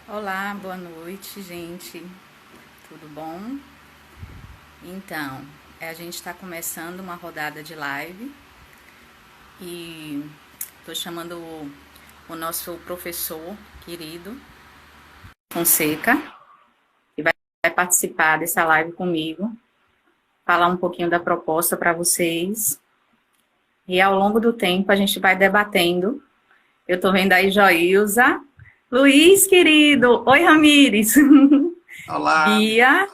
Olá, boa noite, gente. Tudo bom? Então, a gente está começando uma rodada de live e estou chamando o nosso professor querido, Fonseca, que vai participar dessa live comigo, falar um pouquinho da proposta para vocês. E ao longo do tempo a gente vai debatendo. Eu estou vendo aí Joilza. Luiz, querido. Oi, Ramires. Olá, Bia.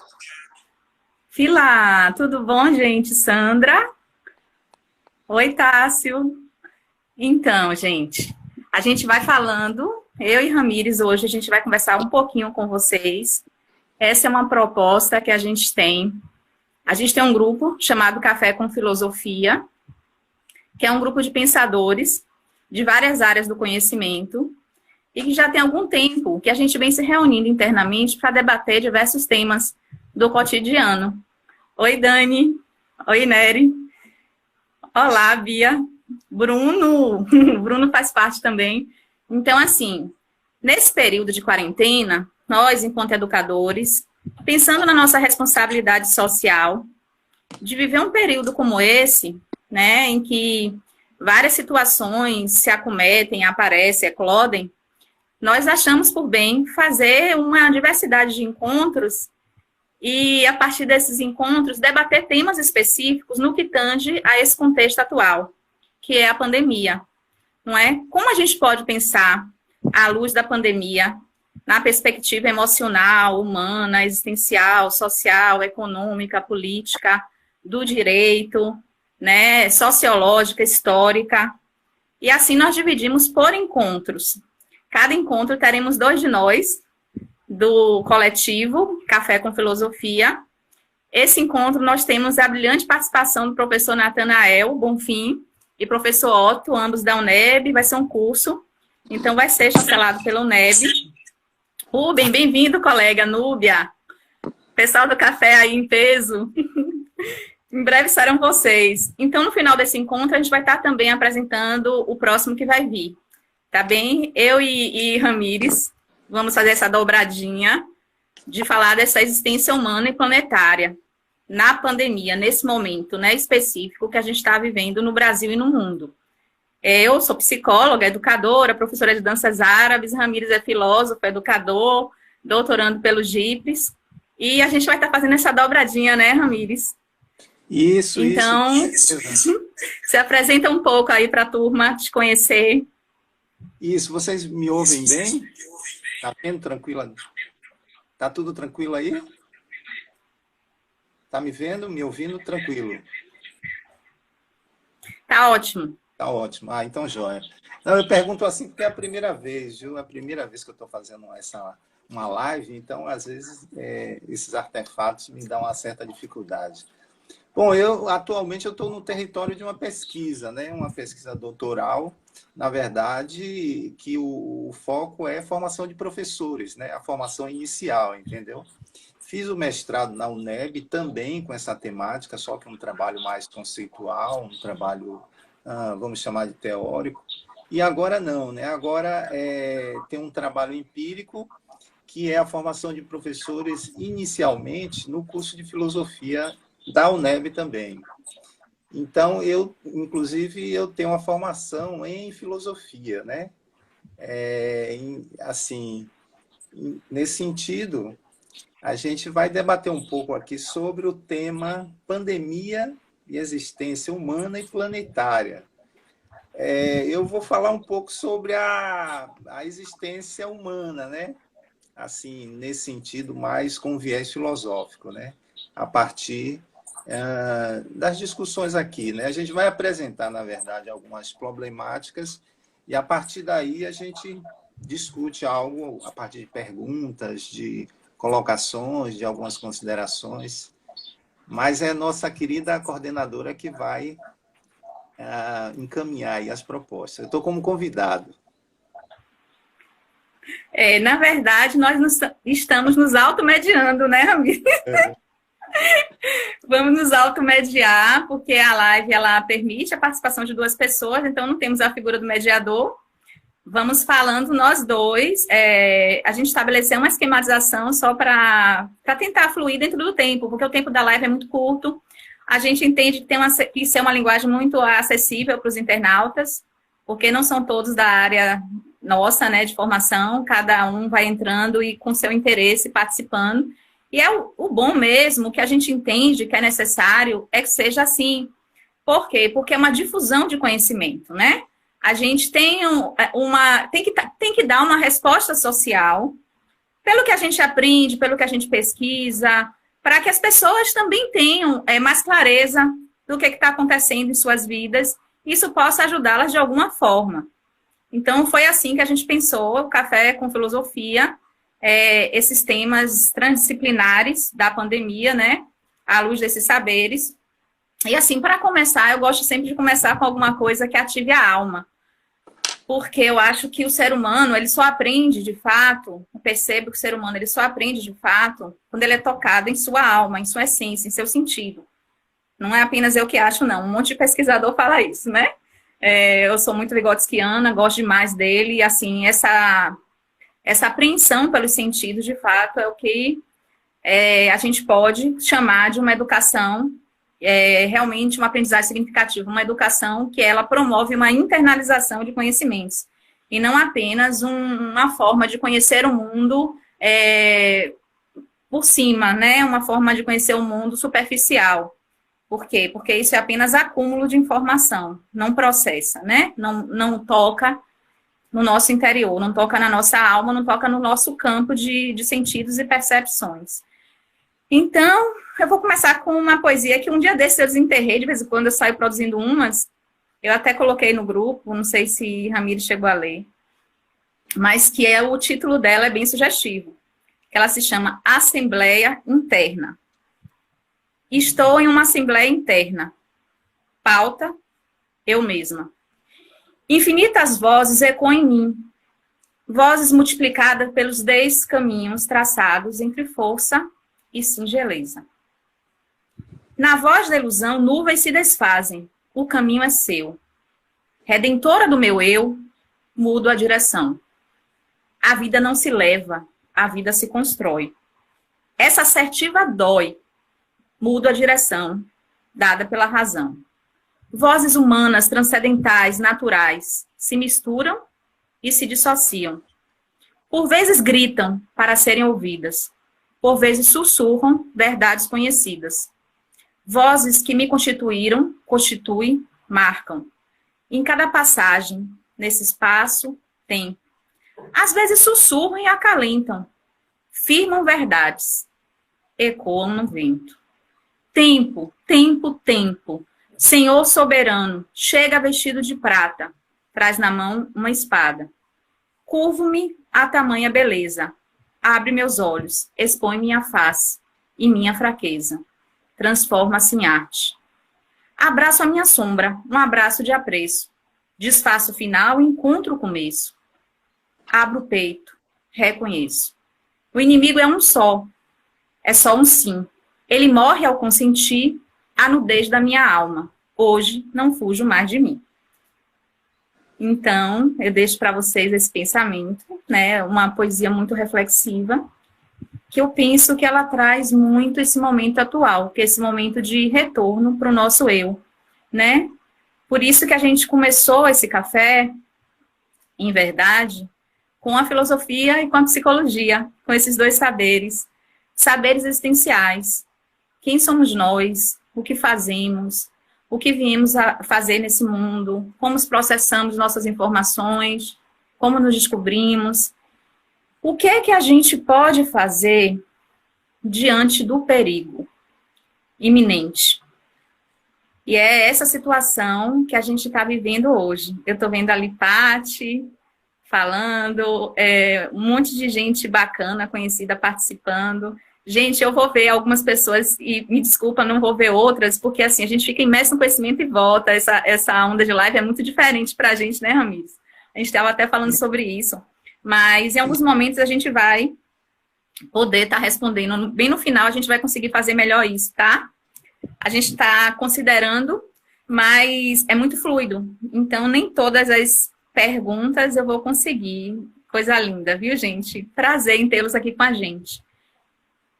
Fila, tudo bom, gente? Sandra? Oi, Tássio. Então, gente, a gente vai falando, eu e Ramires hoje, a gente vai conversar um pouquinho com vocês. Essa é uma proposta que a gente tem. A gente tem um grupo chamado Café com Filosofia, que é um grupo de pensadores de várias áreas do conhecimento e que já tem algum tempo que a gente vem se reunindo internamente para debater diversos temas do cotidiano. Oi, Dani. Oi, Nery. Olá, Bia. Bruno. Bruno faz parte também. Então, assim, nesse período de quarentena, nós, enquanto educadores, pensando na nossa responsabilidade social, de viver um período como esse, né, em que várias situações se acometem, aparecem, eclodem, nós achamos por bem fazer uma diversidade de encontros e, a partir desses encontros, debater temas específicos no que tange a esse contexto atual, que é a pandemia, não é? Como a gente pode pensar, à luz da pandemia, na perspectiva emocional, humana, existencial, social, econômica, política, do direito, né, sociológica, histórica, e assim nós dividimos por encontros. Cada encontro teremos dois de nós, do coletivo Café com Filosofia. Esse encontro nós temos a brilhante participação do professor Natanael Bonfim e professor Otto, ambos da UNEB. Vai ser um curso, então vai ser chancelado pela UNEB. Rubem, bem-vindo, colega. Núbia, pessoal do café aí em peso. Em breve serão vocês. Então, no final desse encontro, a gente vai estar também apresentando o próximo que vai vir. Tá bem? Eu e Ramires vamos fazer essa dobradinha de falar dessa existência humana e planetária na pandemia, nesse momento, né, específico que a gente está vivendo no Brasil e no mundo. Eu sou psicóloga, educadora, professora de danças árabes, Ramires é filósofo, educador, doutorando pelo GIPES, e a gente vai estar fazendo essa dobradinha, né, Ramires? isso, com Então, certeza. se apresenta um pouco aí para a turma te conhecer. Isso, vocês me ouvem bem? Tá vendo tranquila? Tá tudo tranquilo aí? Tá me vendo, me ouvindo? Tranquilo. Tá ótimo. Tá ótimo. Ah, então joia. Não, eu pergunto assim porque é a primeira vez, viu? É a primeira vez que eu estou fazendo uma live, então às vezes esses artefatos me dão uma certa dificuldade. Bom, eu atualmente eu estou no território de uma pesquisa, né? Uma pesquisa doutoral, na verdade, que o foco é formação de professores, né? A formação inicial, entendeu? Fiz o mestrado na UNEB também com essa temática, só que um trabalho mais conceitual, um trabalho, vamos chamar de teórico. E agora não, né? Agora tem um trabalho empírico que é a formação de professores inicialmente no curso de filosofia da UNEB também. Então, inclusive, eu tenho uma formação em filosofia, né? Assim, nesse sentido, a gente vai debater um pouco aqui sobre o tema pandemia e existência humana e planetária. Eu vou falar um pouco sobre a existência humana, né? Assim, nesse sentido, mais com viés filosófico, né? A partir das discussões aqui, né? A gente vai apresentar, na verdade, algumas problemáticas e a partir daí a gente discute algo a partir de perguntas, de colocações, de algumas considerações. Mas é nossa querida coordenadora que vai encaminhar aí as propostas. Eu estou como convidado. Na verdade, estamos nos automediando, né, amigo? Vamos nos automediar, porque a live ela permite a participação de duas pessoas, então não temos a figura do mediador. vamos falando nós dois. A gente estabeleceu uma esquematização só para tentar fluir dentro do tempo, porque o tempo da live é muito curto. A gente entende que tem que ser uma linguagem muito acessível para os internautas, porque não são todos da área nossa, né, de formação, cada um vai entrando e com seu interesse participando. E é o bom mesmo, que a gente entende que é necessário, é que seja assim. Por quê? Porque é uma difusão de conhecimento, né? A gente tem tem que dar uma resposta social pelo que a gente aprende, pelo que a gente pesquisa, para que as pessoas também tenham mais clareza do que está acontecendo em suas vidas, e isso possa ajudá-las de alguma forma. Então, foi assim que a gente pensou o Café com Filosofia, esses temas transdisciplinares da pandemia, né, à luz desses saberes. E assim, para começar, eu gosto sempre de começar com alguma coisa que ative a alma, porque eu acho que o ser humano, ele só aprende de fato, eu percebo que o ser humano, ele só aprende de fato quando ele é tocado em sua alma, em sua essência, em seu sentido. Não é apenas eu que acho, não. Um monte de pesquisador fala isso, né? Eu sou muito vigotskiana, gosto demais dele, e assim, essa apreensão pelos sentidos, de fato, é o que a gente pode chamar de uma educação, realmente uma aprendizagem significativa, uma educação que ela promove uma internalização de conhecimentos, e não apenas uma forma de conhecer o mundo por cima, né? Uma forma de conhecer o mundo superficial. Por quê? Porque isso é apenas acúmulo de informação, não processa, né? Não toca no nosso interior, não toca na nossa alma, não toca no nosso campo de sentidos e percepções. Então, eu vou começar com uma poesia que um dia desses eu desenterrei, de vez em quando eu saio produzindo umas, eu até coloquei no grupo, não sei se Ramiro chegou a ler, mas que o título dela é bem sugestivo, que ela se chama Assembleia Interna. Estou em uma assembleia interna. Pauta, eu mesma. Infinitas vozes ecoam em mim. Vozes multiplicadas pelos 10 caminhos traçados entre força e singeleza. Na voz da ilusão, nuvens se desfazem. O caminho é seu. Redentora do meu eu, mudo a direção. A vida não se leva, a vida se constrói. Essa assertiva dói. Mudo a direção, dada pela razão. Vozes humanas, transcendentais, naturais, se misturam e se dissociam. Por vezes gritam para serem ouvidas. Por vezes sussurram verdades conhecidas. Vozes que me constituem, marcam. Em cada passagem, nesse espaço, tempo. Às vezes sussurram e acalentam. Firmam verdades. Ecoam no vento. Tempo, tempo, tempo, Senhor soberano, chega vestido de prata, traz na mão uma espada. Curvo-me a tamanha beleza, abre meus olhos, expõe minha face e minha fraqueza, transforma-se em arte. Abraço a minha sombra, um abraço de apreço, desfaço o final e encontro o começo. Abro o peito, reconheço. O inimigo é um só, é só um sim. Ele morre ao consentir a nudez da minha alma. Hoje não fujo mais de mim. Então, eu deixo para vocês esse pensamento, né? Uma poesia muito reflexiva, que eu penso que ela traz muito esse momento atual, que é esse momento de retorno para o nosso eu, né? Por isso que a gente começou esse café, em verdade, com a filosofia e com a psicologia, com esses dois saberes existenciais. Quem somos nós? O que fazemos? O que viemos a fazer nesse mundo? Como processamos nossas informações? Como nos descobrimos? O que é que a gente pode fazer diante do perigo iminente? E é essa situação que a gente está vivendo hoje. Eu estou vendo ali Paty falando, um monte de gente bacana, conhecida, participando. Gente, eu vou ver algumas pessoas, e me desculpa, não vou ver outras, porque assim, a gente fica imerso no conhecimento e volta. Essa onda de live é muito diferente pra gente, né, Ramires? A gente estava até falando sobre isso. Mas em alguns momentos a gente vai poder estar respondendo. Bem no final a gente vai conseguir fazer melhor isso, tá? A gente está considerando, mas é muito fluido. Então, nem todas as perguntas, eu vou conseguir. Coisa linda, viu, gente? Prazer em tê-los aqui com a gente.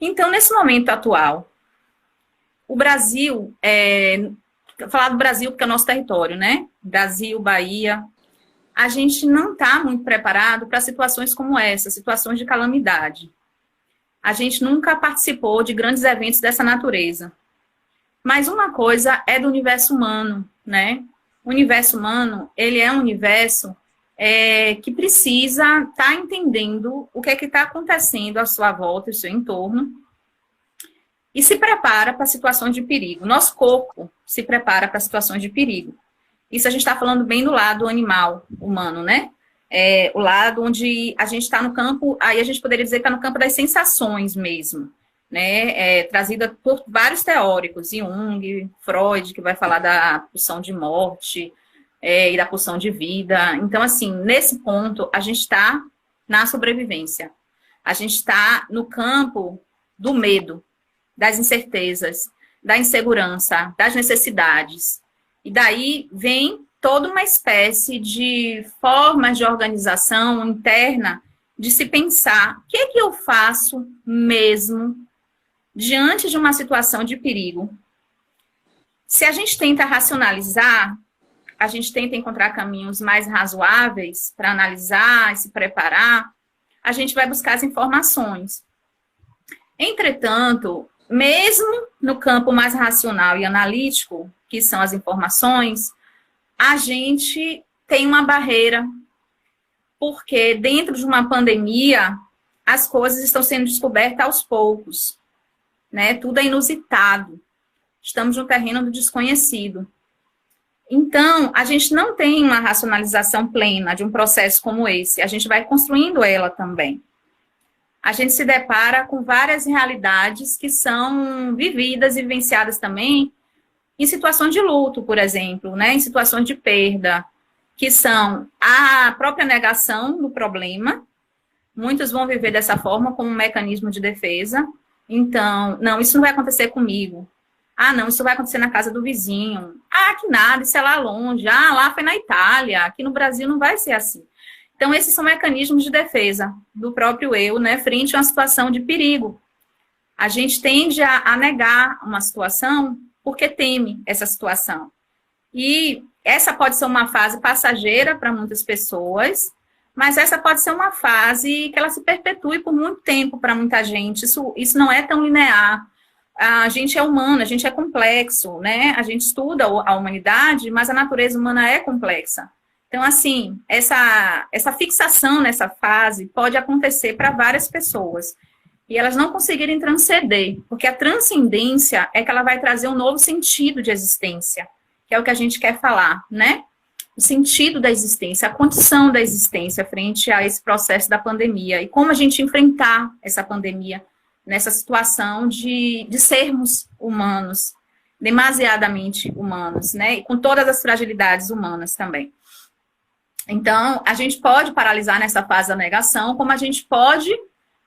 Então, nesse momento atual, o Brasil, vou falar do Brasil porque é o nosso território, né? Brasil, Bahia, a gente não está muito preparado para situações como essa, situações de calamidade. A gente nunca participou de grandes eventos dessa natureza. Mas uma coisa é do universo humano, né? O universo humano, ele é um universo que precisa estar entendendo o que é que está acontecendo à sua volta, ao seu entorno, e se prepara para situações de perigo. Nosso corpo se prepara para situações de perigo. Isso a gente está falando bem do lado animal humano, né? O lado onde a gente está no campo, aí a gente poderia dizer que está no campo das sensações mesmo, né? Trazida por vários teóricos, Jung, Freud, que vai falar da pulsão de morte, e da pulsão de vida. Então, assim, nesse ponto, a gente está na sobrevivência. A gente está no campo do medo, das incertezas, da insegurança, das necessidades. E daí vem toda uma espécie de formas de organização interna de se pensar o que é que eu faço mesmo diante de uma situação de perigo. Se a gente tenta racionalizar, a gente tenta encontrar caminhos mais razoáveis para analisar e se preparar, a gente vai buscar as informações. Entretanto, mesmo no campo mais racional e analítico, que são as informações, a gente tem uma barreira, porque dentro de uma pandemia, as coisas estão sendo descobertas aos poucos, né? Tudo é inusitado. Estamos no terreno do desconhecido. Então, a gente não tem uma racionalização plena de um processo como esse. A gente vai construindo ela também. A gente se depara com várias realidades que são vividas e vivenciadas também em situações de luto, por exemplo, né? Em situações de perda, que são a própria negação do problema. Muitos vão viver dessa forma como um mecanismo de defesa. Então, não, isso não vai acontecer comigo. Ah, não, isso vai acontecer na casa do vizinho. Ah, que nada, isso é lá longe. Ah, lá foi na Itália. Aqui no Brasil não vai ser assim. Então, esses são mecanismos de defesa do próprio eu, né, frente a uma situação de perigo. A gente tende a negar uma situação porque teme essa situação. E essa pode ser uma fase passageira para muitas pessoas, mas essa pode ser uma fase que ela se perpetue por muito tempo para muita gente. Isso não é tão linear. A gente é humano, a gente é complexo, né? A gente estuda a humanidade, mas a natureza humana é complexa. Então, assim, essa fixação nessa fase pode acontecer para várias pessoas. E elas não conseguirem transcender, porque a transcendência é que ela vai trazer um novo sentido de existência, que é o que a gente quer falar, né? O sentido da existência, a condição da existência frente a esse processo da pandemia. E como a gente enfrentar essa pandemia nessa situação de sermos humanos, demasiadamente humanos, né? E com todas as fragilidades humanas também. Então, a gente pode paralisar nessa fase da negação, como a gente pode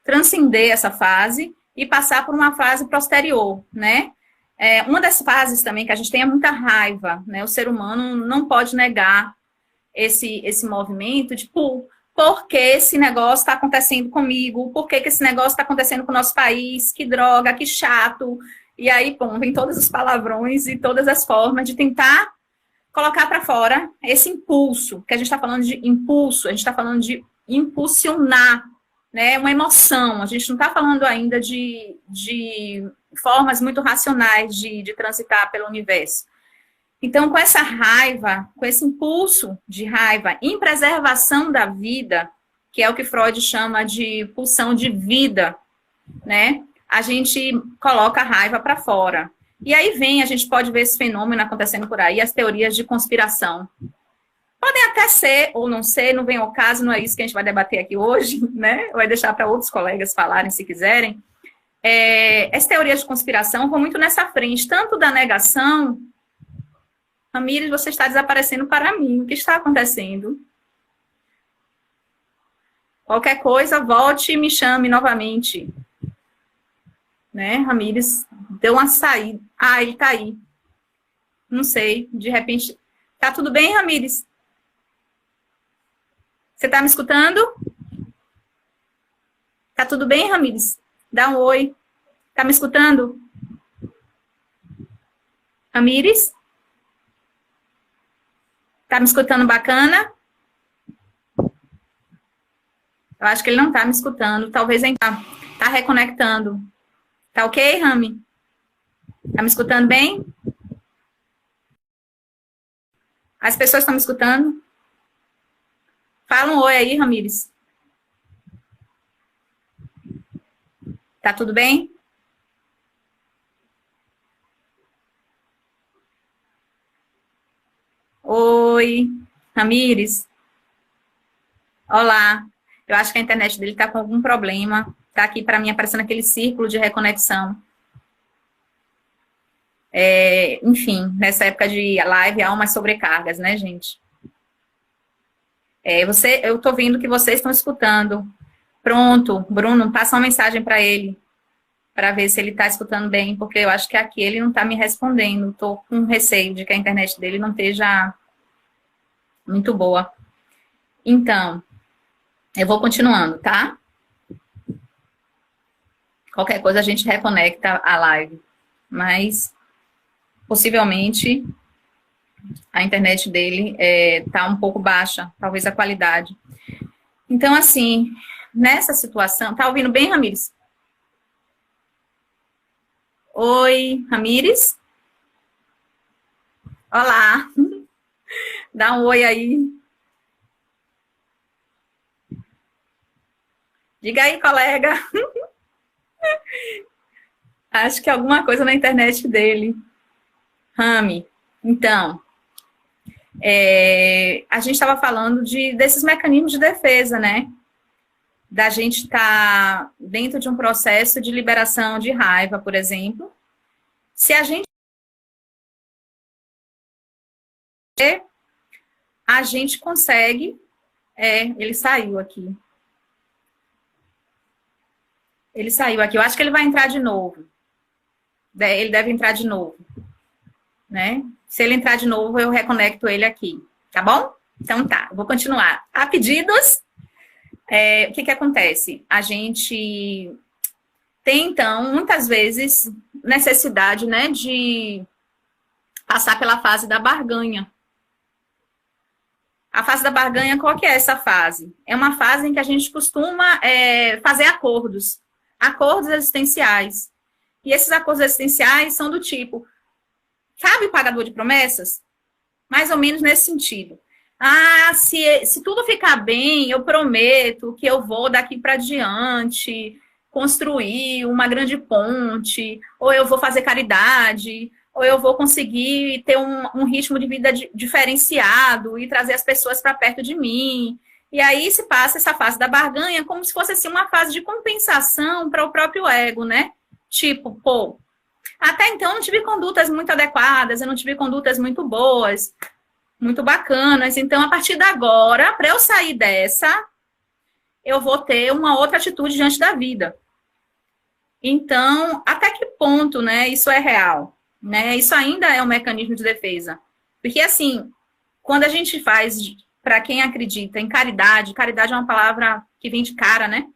transcender essa fase e passar por uma fase posterior, né? Uma das fases também que a gente tem é muita raiva, né? O ser humano não pode negar esse movimento de, por que esse negócio está acontecendo comigo? Por que esse negócio está acontecendo com o nosso país? Que droga, que chato. E aí, vem todos os palavrões e todas as formas de tentar colocar para fora esse impulso, que a gente está falando de impulso, a gente está falando de impulsionar, né, uma emoção. A gente não está falando ainda de formas muito racionais de transitar pelo universo. Então, com essa raiva, com esse impulso de raiva em preservação da vida, que é o que Freud chama de pulsão de vida, né, a gente coloca a raiva para fora. E aí a gente pode ver esse fenômeno acontecendo por aí, as teorias de conspiração. Podem até ser ou não ser, não vem ao caso, não é isso que a gente vai debater aqui hoje, né? Vai deixar para outros colegas falarem se quiserem. As teorias de conspiração vão muito nessa frente, tanto da negação. Ramírez, você está desaparecendo para mim. O que está acontecendo? Qualquer coisa, volte e me chame novamente. Né, Ramírez deu uma saída. Ah, ele tá aí. Não sei, de repente. Tá tudo bem, Ramírez? Você tá me escutando? Tá tudo bem, Ramires? Dá um oi. Tá me escutando? Ramires? Tá me escutando bacana? Eu acho que ele não tá me escutando. Talvez ainda tá reconectando. Tá ok, Rami? Tá me escutando bem? As pessoas estão me escutando? Fala um oi aí, Ramires. Tá tudo bem? Oi, Ramires. Olá. Eu acho que a internet dele tá com algum problema. Tá aqui para mim aparecendo aquele círculo de reconexão. Enfim, nessa época de live há umas sobrecargas, né, gente? Eu tô vendo que vocês estão escutando. Pronto, Bruno, passa uma mensagem para ele, para ver se ele está escutando bem, porque eu acho que aqui ele não está me respondendo. Estou com receio de que a internet dele não esteja muito boa. Então, eu vou continuando, tá? Qualquer coisa a gente reconecta a live, mas possivelmente a internet dele está um pouco baixa, talvez a qualidade. Então, assim, nessa situação... Tá ouvindo bem, Ramires? Oi, Ramires? Olá. Dá um oi aí. Diga aí, colega. Acho que alguma coisa na internet dele. Rami, então, a gente estava falando desses mecanismos de defesa, né? Da gente estar dentro de um processo de liberação de raiva, por exemplo. Se a gente consegue... ele saiu aqui. Ele saiu aqui. Eu acho que ele vai entrar de novo. Ele deve entrar de novo, né? Se ele entrar de novo, eu reconecto ele aqui, tá bom? Então tá, eu vou continuar. A pedidos, o que acontece? A gente tem, então, muitas vezes, necessidade, né, de passar pela fase da barganha. A fase da barganha, qual que é essa fase? É uma fase em que a gente costuma fazer acordos existenciais. E esses acordos existenciais são do tipo, sabe, pagador de promessas? Mais ou menos nesse sentido. Ah, se tudo ficar bem, eu prometo que eu vou daqui para diante construir uma grande ponte, ou eu vou fazer caridade, ou eu vou conseguir ter um ritmo de vida diferenciado e trazer as pessoas para perto de mim. E aí se passa essa fase da barganha como se fosse assim, uma fase de compensação para o próprio ego, né? Tipo, pô, até então eu não tive condutas muito adequadas, eu não tive condutas muito boas, muito bacanas. Então, a partir de agora, para eu sair dessa, eu vou ter uma outra atitude diante da vida. Então, até que ponto, né, isso é real? Né? Isso ainda é um mecanismo de defesa. Porque, assim, quando a gente faz, para quem acredita em caridade, caridade é uma palavra que vem de cara, né?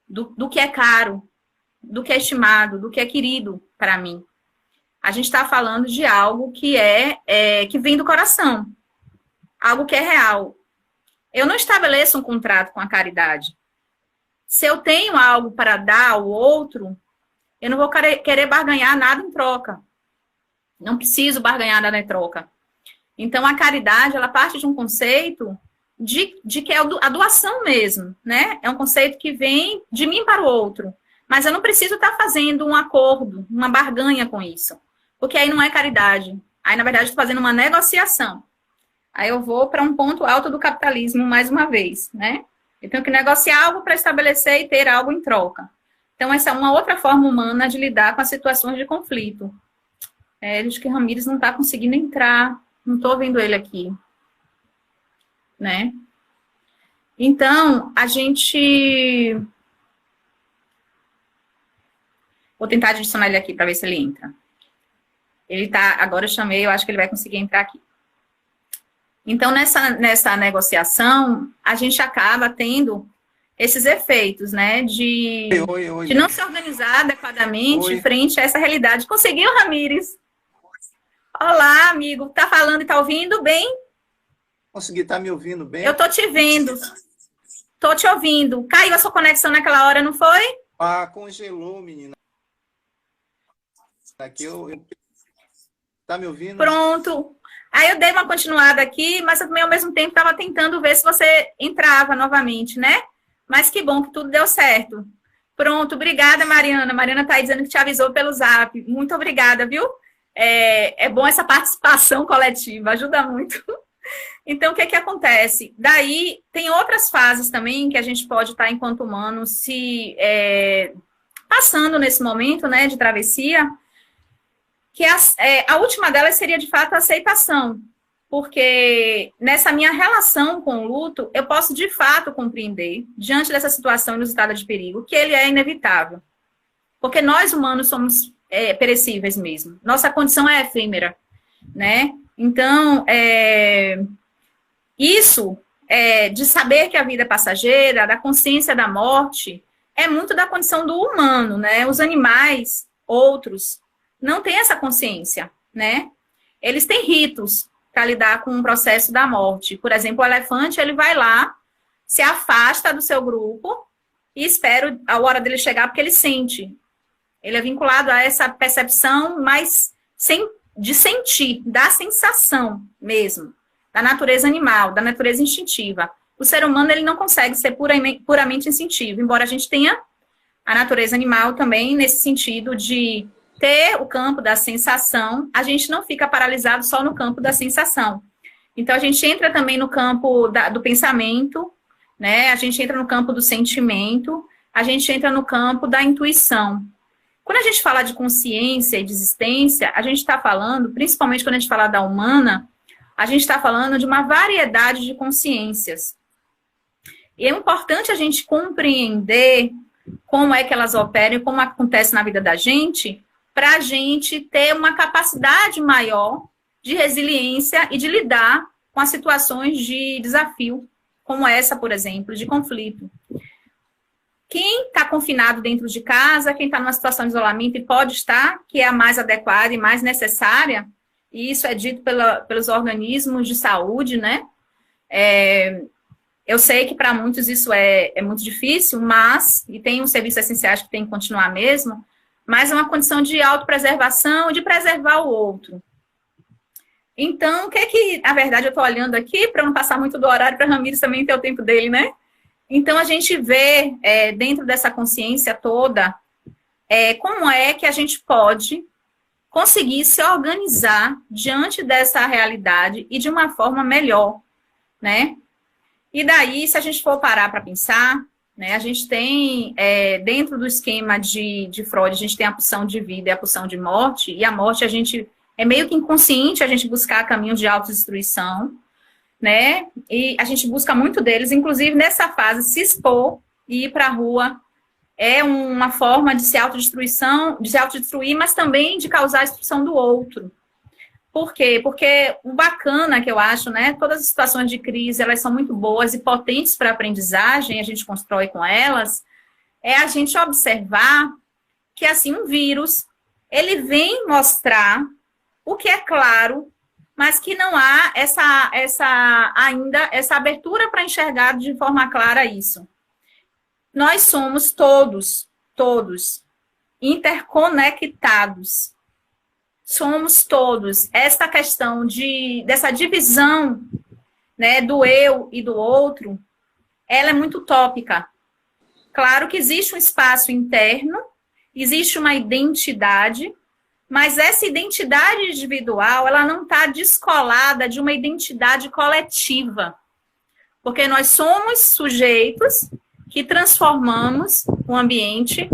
Do que é caro, do que é estimado, do que é querido para mim. A gente está falando de algo que que vem do coração, algo que é real. Eu não estabeleço um contrato com a caridade. Se eu tenho algo para dar ao outro, eu não vou querer barganhar nada em troca. Não preciso barganhar nada em troca. Então, a caridade, ela parte de um conceito de que é a doação mesmo, né? É um conceito que vem de mim para o outro. Mas eu não preciso estar fazendo um acordo, uma barganha com isso. Porque aí não é caridade. Aí, na verdade, estou fazendo uma negociação. Aí eu vou para um ponto alto do capitalismo, mais uma vez, né? Eu tenho que negociar algo para estabelecer e ter algo em troca. Então, essa é uma outra forma humana de lidar com as situações de conflito. Acho que Ramires não está conseguindo entrar. Não estou vendo ele aqui. Né? Então, a gente... Vou tentar adicionar ele aqui para ver se ele entra. Ele tá... Agora eu chamei, eu acho que ele vai conseguir entrar aqui. Então, nessa negociação, a gente acaba tendo esses efeitos, né, de não se organizar adequadamente frente a essa realidade. Conseguiu, Ramires? Olá, amigo. Tá falando e tá ouvindo bem? Consegui, tá me ouvindo bem? Eu tô te vendo. Tô te ouvindo. Caiu a sua conexão naquela hora, não foi? Ah, congelou, menina. Aqui Tá me ouvindo? Pronto. Aí eu dei uma continuada aqui, mas eu também ao mesmo tempo estava tentando ver se você entrava novamente, né? Mas que bom que tudo deu certo. Pronto, obrigada, Mariana. Mariana está dizendo que te avisou pelo Zap. Muito obrigada, viu? É bom essa participação coletiva, ajuda muito. Então, o que acontece? Daí, tem outras fases também que a gente pode estar, enquanto humano, passando nesse momento, né, de travessia, que a última delas seria, de fato, a aceitação. Porque nessa minha relação com o luto, eu posso, de fato, compreender, diante dessa situação inusitada de perigo, que ele é inevitável. Porque nós, humanos, somos perecíveis mesmo. Nossa condição é efêmera, né? Então, isso de saber que a vida é passageira, da consciência da morte, é muito da condição do humano, né? Os animais, outros, não têm essa consciência, né? Eles têm ritos para lidar com o processo da morte. Por exemplo, o elefante, ele vai lá, se afasta do seu grupo e espera a hora dele chegar, porque ele sente. Ele é vinculado a essa percepção mais de sentir, da sensação mesmo, da natureza animal, da natureza instintiva. O ser humano, ele não consegue ser puramente instintivo, embora a gente tenha a natureza animal também nesse sentido de ter o campo da sensação, a gente não fica paralisado só no campo da sensação. Então, a gente entra também no campo do pensamento, né? A gente entra no campo do sentimento, a gente entra no campo da intuição. Quando a gente fala de consciência e de existência, a gente está falando, principalmente quando a gente fala da humana, a gente está falando de uma variedade de consciências. E é importante a gente compreender como é que elas operam e como acontece na vida da gente, para a gente ter uma capacidade maior de resiliência e de lidar com as situações de desafio, como essa, por exemplo, de conflito. Quem está confinado dentro de casa, quem está numa situação de isolamento e pode estar, que é a mais adequada e mais necessária, e isso é dito pelos organismos de saúde, né? Eu sei que para muitos isso é muito difícil, e tem uns serviços essenciais que tem que continuar mesmo, mas é uma condição de autopreservação e de preservar o outro. Então, o que na verdade, eu estou olhando aqui, para não passar muito do horário, para Ramires também ter o tempo dele, né? Então, a gente vê, dentro dessa consciência toda, como é que a gente pode conseguir se organizar diante dessa realidade e de uma forma melhor, né? E daí, se a gente for parar para pensar, né, a gente tem, dentro do esquema de Freud, a gente tem a pulsão de vida e a pulsão de morte, e a morte a gente é meio que inconsciente a gente buscar caminhos de autodestruição, né, e a gente busca muito deles, inclusive nessa fase, se expor e ir para a rua é uma forma de se autodestruir, mas também de causar a destruição do outro. Por quê? Porque o bacana que eu acho, né, todas as situações de crise, elas são muito boas e potentes para a aprendizagem, a gente constrói com elas, é a gente observar que, assim, um vírus, ele vem mostrar o que é claro, mas que não há ainda essa abertura para enxergar de forma clara isso. Nós somos todos interconectados. Somos todos. Esta questão dessa divisão, né, do eu e do outro, ela é muito utópica. Claro que existe um espaço interno, existe uma identidade, mas essa identidade individual, ela não está descolada de uma identidade coletiva. Porque nós somos sujeitos que transformamos o ambiente,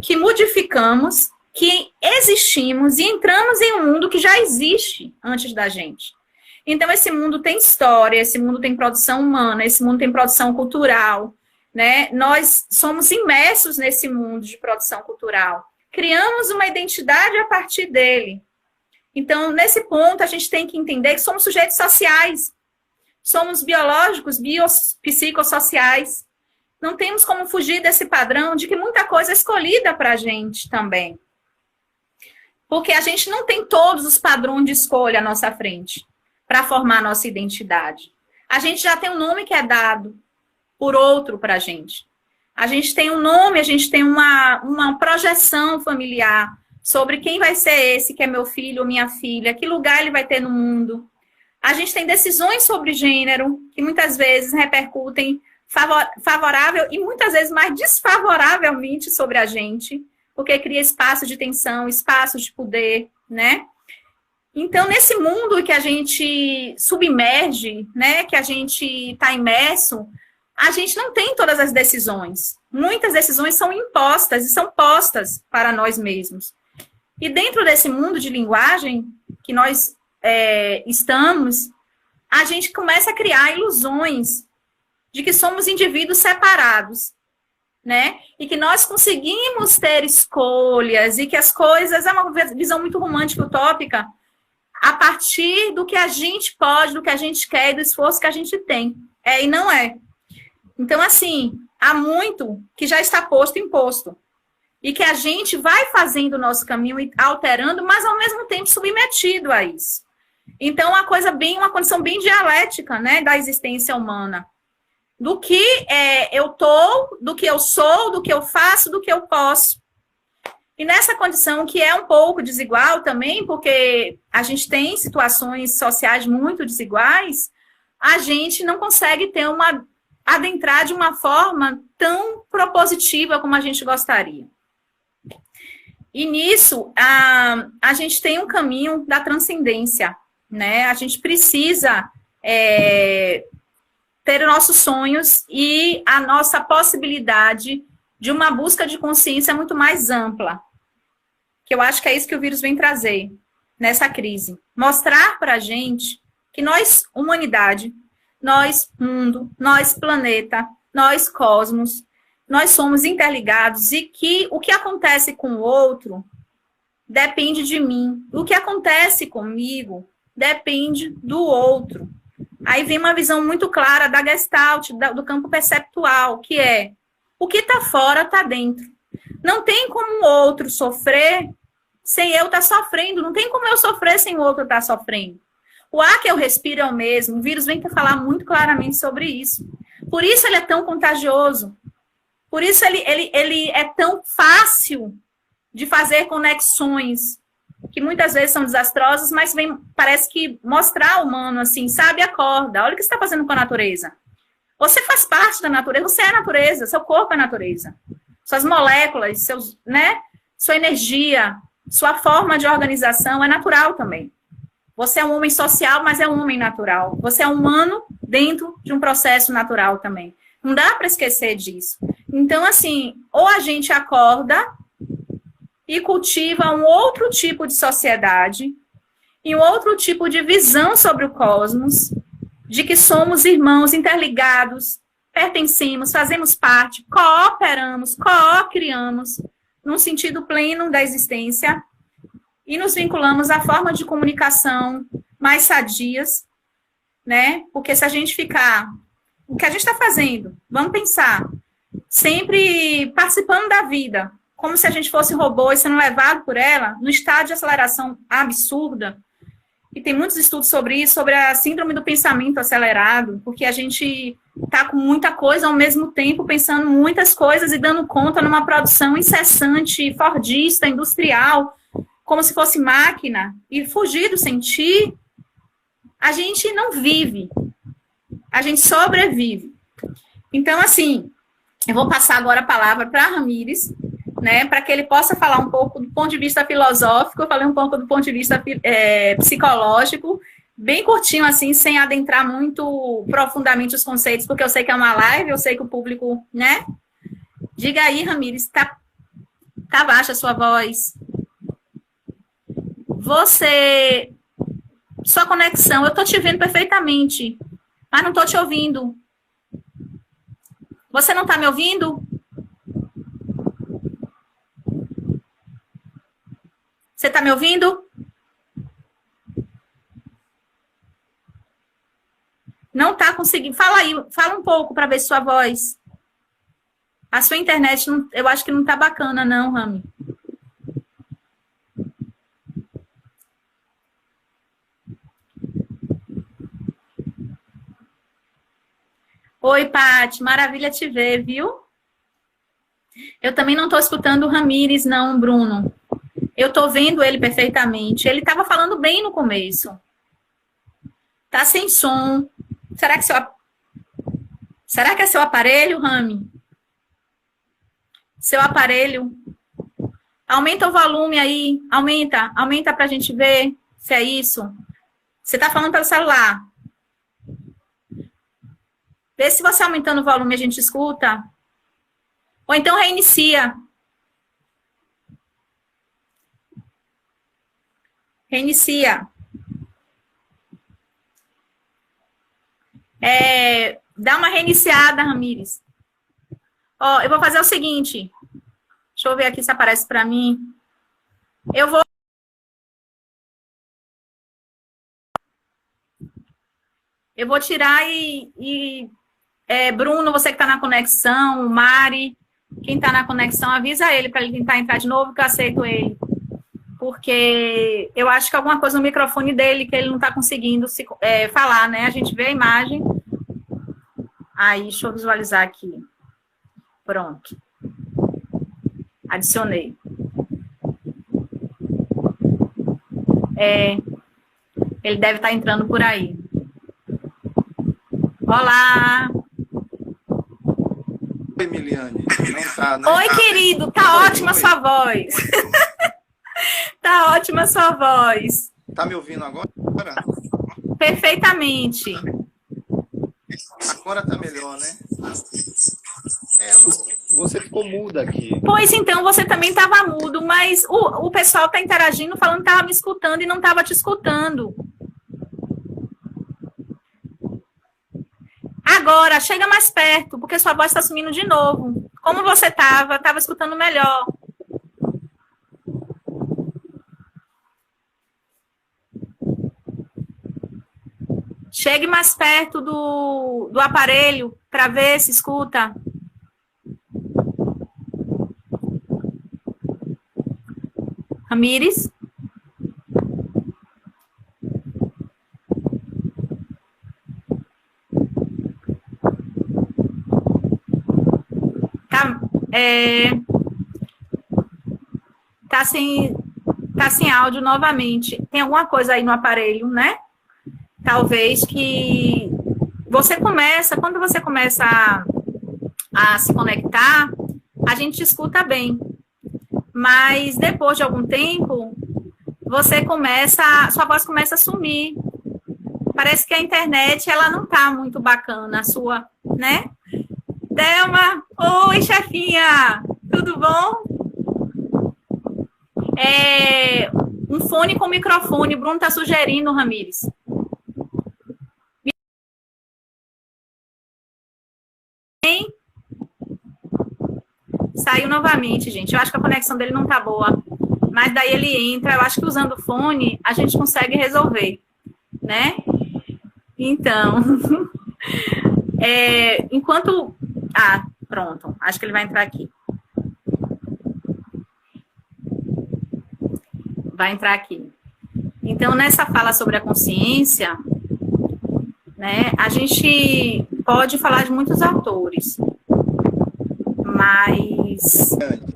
que modificamos, que existimos e entramos em um mundo que já existe antes da gente. Então, esse mundo tem história, esse mundo tem produção humana, esse mundo tem produção cultural, né? Nós somos imersos nesse mundo de produção cultural. Criamos uma identidade a partir dele. Então, nesse ponto, a gente tem que entender que somos sujeitos sociais. Somos biológicos, psicossociais. Não temos como fugir desse padrão de que muita coisa é escolhida para a gente também. Porque a gente não tem todos os padrões de escolha à nossa frente para formar a nossa identidade. A gente já tem um nome que é dado por outro para a gente. A gente tem um nome, a gente tem uma projeção familiar sobre quem vai ser esse que é meu filho ou minha filha, que lugar ele vai ter no mundo. A gente tem decisões sobre gênero que muitas vezes repercutem favorável e muitas vezes mais desfavoravelmente sobre a gente, porque cria espaço de tensão, espaço de poder, né? Então, nesse mundo que a gente submerge, né, que a gente está imerso, a gente não tem todas as decisões. Muitas decisões são impostas e são postas para nós mesmos. E dentro desse mundo de linguagem que nós estamos, a gente começa a criar ilusões de que somos indivíduos separados, né? E que nós conseguimos ter escolhas e que as coisas... É uma visão muito romântica, utópica, a partir do que a gente pode, do que a gente quer e do esforço que a gente tem. E não é. Então, assim, há muito que já está posto e imposto. E que a gente vai fazendo o nosso caminho e alterando, mas ao mesmo tempo submetido a isso. Então, uma condição bem dialética, né, da existência humana. Do que eu tô, do que eu sou, do que eu faço, do que eu posso. E nessa condição que é um pouco desigual também, porque a gente tem situações sociais muito desiguais, a gente não consegue adentrar de uma forma tão propositiva como a gente gostaria. E nisso, a gente tem um caminho da transcendência, né? A gente precisa ter nossos sonhos e a nossa possibilidade de uma busca de consciência muito mais ampla. Que eu acho que é isso que o vírus vem trazer nessa crise. Mostrar para a gente que nós, humanidade, nós, mundo, nós, planeta, nós, cosmos, nós somos interligados e que o que acontece com o outro depende de mim. O que acontece comigo depende do outro. Aí vem uma visão muito clara da Gestalt, do campo perceptual, que é o que está fora está dentro. Não tem como o outro sofrer sem eu estar sofrendo. Não tem como eu sofrer sem o outro estar sofrendo. O ar que eu respiro é o mesmo. O vírus vem para falar muito claramente sobre isso. Por isso ele é tão contagioso. Por isso ele é tão fácil de fazer conexões que muitas vezes são desastrosas, mas parece que mostrar ao humano assim, sabe, acorda. Olha o que você está fazendo com a natureza. Você faz parte da natureza, você é a natureza, seu corpo é a natureza. Suas moléculas, sua energia, sua forma de organização é natural também. Você é um homem social, mas é um homem natural. Você é humano dentro de um processo natural também. Não dá para esquecer disso. Então, assim, ou a gente acorda e cultiva um outro tipo de sociedade e um outro tipo de visão sobre o cosmos, de que somos irmãos interligados, pertencemos, fazemos parte, cooperamos, co-criamos, num sentido pleno da existência, e nos vinculamos a formas de comunicação mais sadias, né? Porque se a gente ficar... O que a gente está fazendo? Vamos pensar. Sempre participando da vida, como se a gente fosse robô e sendo levado por ela, no estado de aceleração absurda. E tem muitos estudos sobre isso, sobre a síndrome do pensamento acelerado, porque a gente está com muita coisa ao mesmo tempo, pensando muitas coisas e dando conta numa produção incessante, fordista, industrial, como se fosse máquina, e fugir do sentir, a gente não vive, a gente sobrevive. Então, assim, eu vou passar agora a palavra para Ramires, né, para que ele possa falar um pouco do ponto de vista filosófico, eu falei um pouco do ponto de vista psicológico, bem curtinho, assim, sem adentrar muito profundamente os conceitos, porque eu sei que é uma live, eu sei que o público, né? Diga aí, Ramires, tá baixa a sua voz. Sua conexão, eu tô te vendo perfeitamente, mas não tô te ouvindo. Você não tá me ouvindo? Você está me ouvindo? Não está conseguindo. Fala aí, fala um pouco para ver sua voz. A sua internet, eu acho que não está bacana, não, Rami. Oi, Paty, maravilha te ver, viu? Eu também não estou escutando o Ramires, não, Bruno. Eu estou vendo ele perfeitamente. Ele estava falando bem no começo. Tá sem som. Será que é seu aparelho, Rami? Seu aparelho? Aumenta o volume aí. Aumenta para a gente ver se é isso. Você está falando pelo celular. Vê se você aumentando o volume a gente escuta. Ou então reinicia. Reinicia. Dá uma reiniciada, Ramires. Ó, eu vou fazer o seguinte. Deixa eu ver aqui se aparece para mim. Eu vou tirar Bruno, você que está na conexão, Mari, quem está na conexão, avisa ele para ele tentar entrar de novo, que eu aceito ele. Porque eu acho que alguma coisa no microfone dele que ele não está conseguindo falar, né? A gente vê a imagem. Aí, deixa eu visualizar aqui. Pronto. Adicionei. Ele deve estar entrando por aí. Olá! Oi, Emiliane. Oi, querido. Tá ótima sua voz. Tá ótima sua voz. Tá me ouvindo agora? Perfeitamente. Agora tá melhor, né? Você ficou muda aqui. Pois então, você também estava mudo, mas o pessoal tá interagindo, falando que estava me escutando e não estava te escutando. Agora, chega mais perto, porque sua voz está sumindo de novo. Como você estava escutando melhor. Chegue mais perto do aparelho para ver se escuta. Ramires? Tá sem áudio novamente. Tem alguma coisa aí no aparelho, né? Talvez que quando você começa a se conectar, a gente escuta bem. Mas depois de algum tempo, sua voz começa a sumir. Parece que a internet, ela não tá muito bacana, a sua, né? Thelma, oi, chefinha, tudo bom? Um fone com microfone, o Bruno tá sugerindo, Ramires. Saiu novamente, gente. Eu acho que a conexão dele não tá boa. Mas daí ele entra. Eu acho que usando o fone, a gente consegue resolver, né? Então, enquanto... pronto. Acho que ele vai entrar aqui. Vai entrar aqui. Então, nessa fala sobre a consciência, né, a gente pode falar de muitos autores. Mas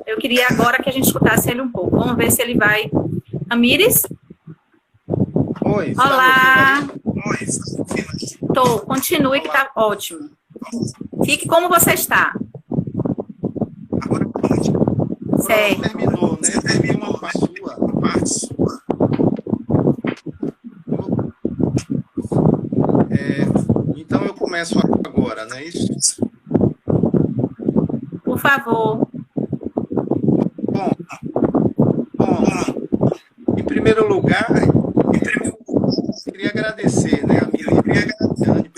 eu queria agora que a gente escutasse ele um pouco. Vamos ver se ele vai... Ramires? Oi. Olá. Tô. Continue. Olá. Que tá ótimo. Fique como você está. Certo. Terminou, né? Terminou uma parte sua. Então eu começo agora, não é isso? Por favor. Bom, em primeiro lugar, eu queria agradecer, né, a Emiliane pelo convite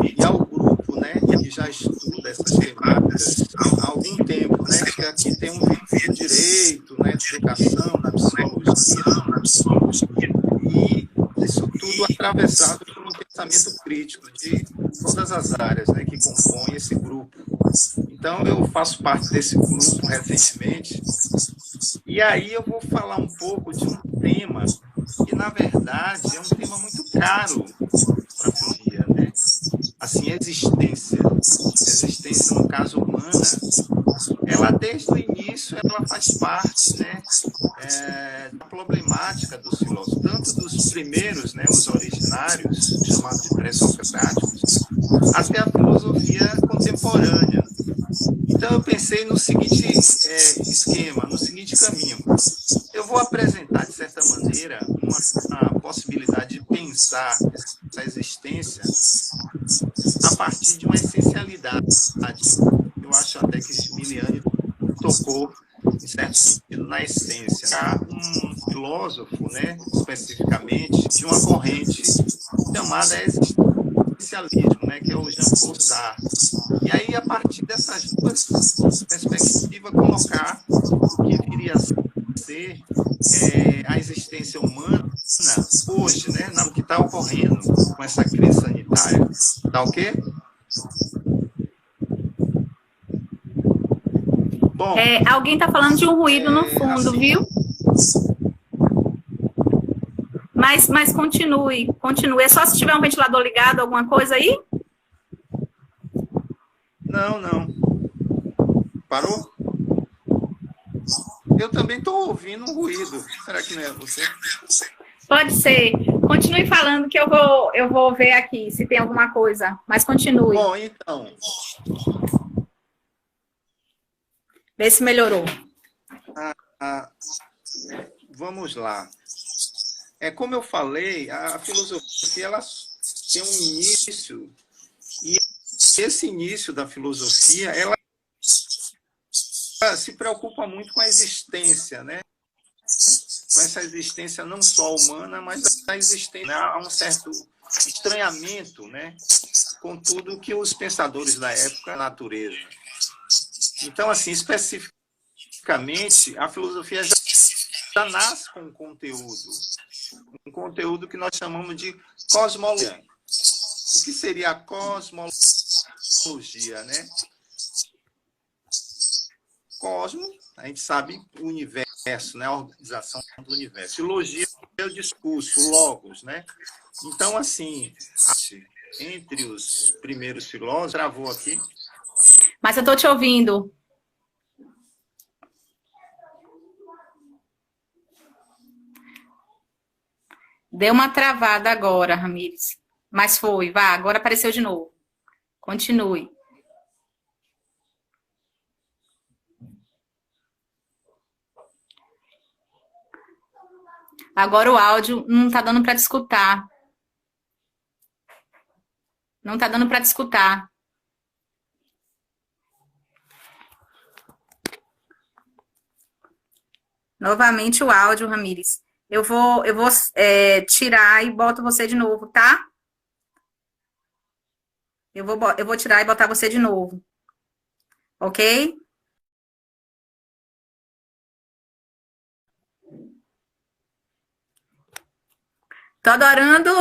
e ao grupo, né, que já estuda essas temáticas há algum tempo, né, que aqui tem um direito, né, de educação, na psicologia, e isso tudo atravessado por um pensamento crítico de todas as áreas, né, que compõem esse grupo. Então, eu faço parte desse grupo recentemente, e aí eu vou falar um pouco de um tema que, na verdade, é um tema muito caro para a filosofia, né? Assim, existência no caso humana, ela desde o início ela faz parte, né, da problemática dos filósofos, tanto dos primeiros, né, os originários, chamados de pré-socráticos, até a filosofia contemporânea. Então, eu pensei no seguinte esquema, no seguinte caminho. Eu vou apresentar, de certa maneira, uma possibilidade de pensar essa existência a partir de uma essencialidade. Eu acho até que Miliani tocou, em certo sentido, na essência. Há um filósofo, né, especificamente, de uma corrente chamada existencialismo, né, que é o Jean-Paul Sartre. E aí, a partir dessas duas perspectivas, colocar o que viria a ser a existência humana hoje, né, no que está ocorrendo com essa crise sanitária. Tá ok? Bom, alguém está falando de um ruído no fundo, assim, viu? Mas continue. É só se tiver um ventilador ligado, alguma coisa aí? Não. Parou? Eu também estou ouvindo um ruído. Será que não é você? Pode ser. Continue falando que eu vou ver aqui se tem alguma coisa. Mas continue. Bom, então. Vê se melhorou. Vamos lá. Como eu falei, a filosofia ela tem um início, e esse início da filosofia ela se preocupa muito com a existência, né? Com essa existência não só humana, mas a existência, né? Há um certo estranhamento, né, com tudo que os pensadores da época, a natureza. Então, assim, especificamente, a filosofia já nasce com um conteúdo que nós chamamos de cosmologia. O que seria a cosmologia, né? Cosmo, a gente sabe o universo, né? A organização do universo. E logia é o discurso, o logos, né? Então, assim, entre os primeiros filósofos, travou aqui. Mas eu estou te ouvindo. Deu uma travada agora, Ramires. Mas foi, vá, agora apareceu de novo. Continue. Agora o áudio não está dando para te escutar. Não está dando para te escutar. Novamente o áudio, Ramires. Eu vou tirar e boto você de novo, tá? Eu vou tirar e botar você de novo. Ok? Tô adorando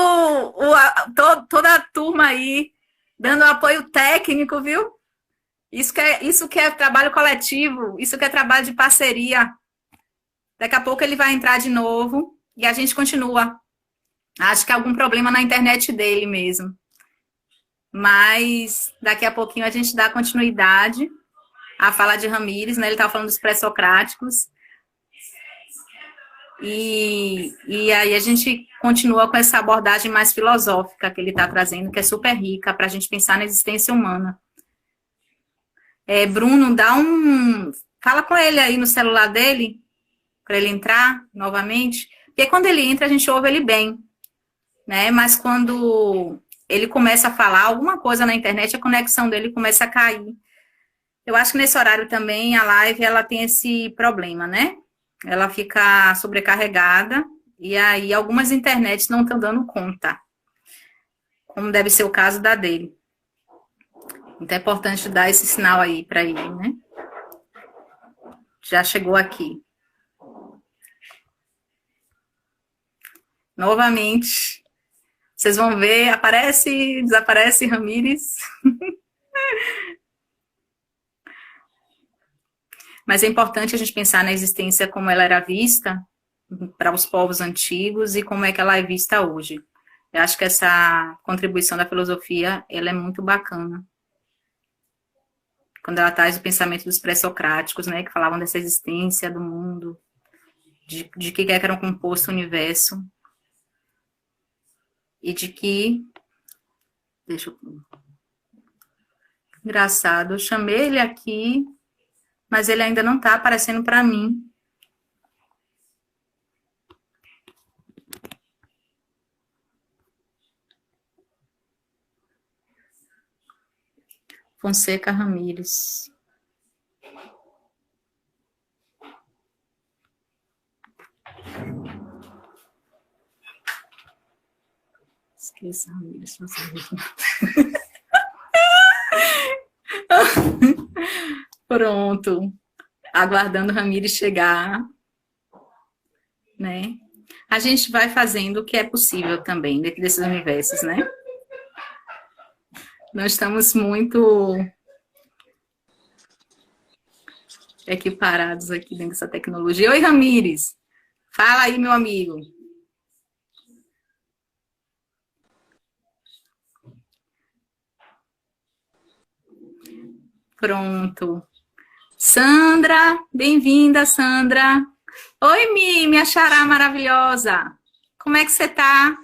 toda a turma aí, dando apoio técnico, viu? Isso que é trabalho coletivo, isso que é trabalho de parceria. Daqui a pouco ele vai entrar de novo e a gente continua. Acho que é algum problema na internet dele mesmo. Mas daqui a pouquinho a gente dá continuidade à fala de Ramires, né? Ele estava falando dos pré-socráticos. E aí a gente continua com essa abordagem mais filosófica que ele está trazendo, que é super rica para a gente pensar na existência humana. Bruno, fala com ele aí no celular dele, para ele entrar novamente, porque quando ele entra a gente ouve ele bem, né? Mas quando ele começa a falar alguma coisa na internet, a conexão dele começa a cair. Eu acho que nesse horário também a live ela tem esse problema, né? Ela fica sobrecarregada e aí algumas internets não estão dando conta, como deve ser o caso da dele. Então é importante dar esse sinal aí para ele, né? Já chegou aqui. Novamente, Vocês vão ver, aparece, desaparece Ramírez. Mas é importante a gente pensar na existência como ela era vista para os povos antigos e como é que ela é vista hoje. Eu acho que essa contribuição da filosofia, ela é muito bacana. Quando ela traz o pensamento dos pré-socráticos, né, que falavam dessa existência do mundo, de que era um composto o universo, e de que... Deixa eu... Engraçado, eu chamei ele aqui, mas ele ainda não está aparecendo para mim. Fonseca Ramírez. Esqueça, Ramírez. Pronto. Aguardando o Ramírez chegar, né? A gente vai fazendo o que é possível também dentro desses universos, né? Nós estamos muito equiparados aqui dentro dessa tecnologia. Oi, Ramírez. Fala aí, meu amigo. Pronto. Sandra, bem-vinda, Sandra. Oi, minha xará maravilhosa. Como é que você tá?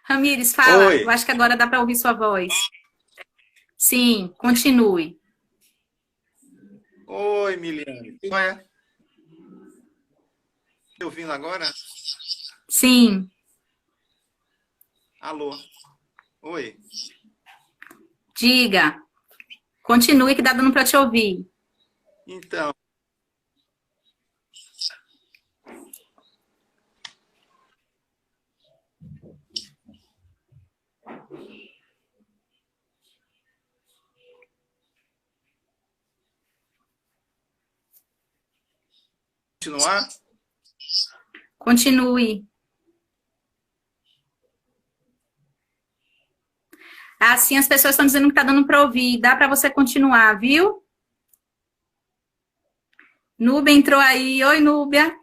Ramírez, fala. Oi. Eu acho que agora dá para ouvir sua voz. Sim, continue. Oi, Miliane. Ué? Tá ouvindo agora? Sim. Alô? Oi. Diga. Continue que dá dando para te ouvir. Então. Continuar? Continue. Assim as pessoas estão dizendo que está dando para ouvir. Dá para você continuar, viu? Núbia entrou aí. Oi, Núbia.